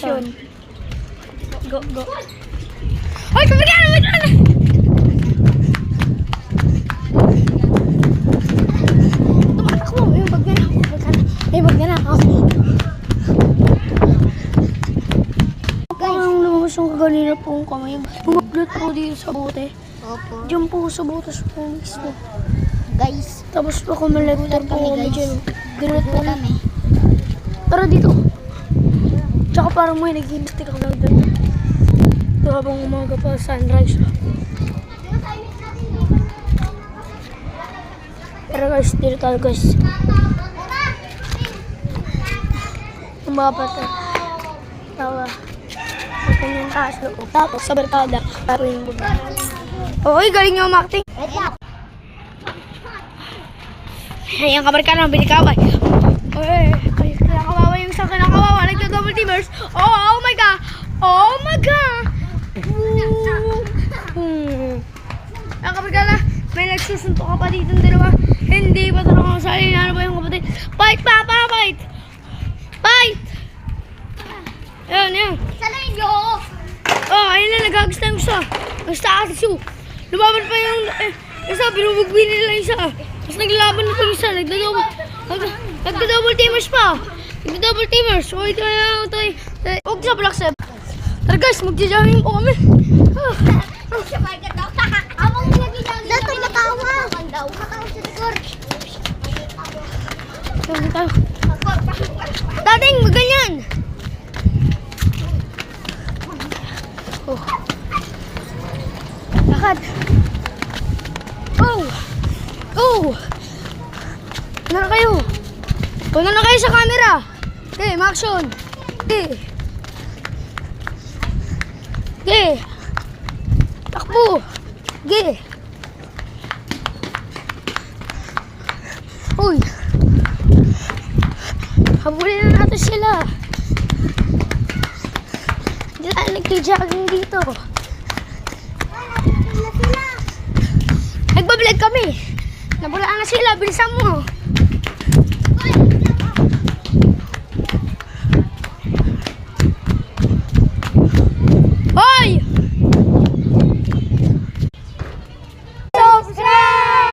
Action. Go, go. Hoy, kamergana! Wait na! Tumatakbo. Yung bagana. Ay, bagana ako. Parang lumabas yung kaganina pong kamay. Bumaglat po dito sa bote. Opo. Diyan po sa butas po mismo. Guys, Tapos po kumalektor po kami dyan. Ganun po. kami. Tara dito. Tsaka parang may nag-stick ako lang doon. Ito habang umaga pa, sunrise. Tara guys, dito tayo guys. Yung mga pata. Tawa. Ang kanyang taas loob. Tapos sa barkada, parang yung buga. Oy, galing yung umakting. Wait lang. Ayan, kabarkada, binikaway. Oy, kaya kawawa yung isang kinakawawa. Nagka-double teamers. Oh my God! Oh my God! Ayan, kabarkada, may nagsusunto ka pa dito ng dalawa. Hindi pa tanong ako sa alin. Ano ba yung kapatid? Fight, papa! Fight! Fight! Ayan, ayan. Salain nyo! Oh, ayun na, nagagas na yung isa. Ang status yun. Lumaban pa yung isa, binubugbi nila yung isa. Tapos naglaban na itong isa, nagda-double teamers pa. Nagda-double teamers. So, ito na, huwag sa black sep. Tara guys, magja-jamming po kami. Abang nag-jamming. Dato matawa. Matawa sa record. Jamming tayo. Dating, maganyan. Oh. Lakad. Oh! Oh! Una na kayo. Una na kayo sa camera. Okay, action. Okay. Okay. Takbo. Okay. Uy. Habulin na natin sila. Hindi tayo nag-jogging dito. Nagbablog kami. Nabulaan na sila. Bilisan mo.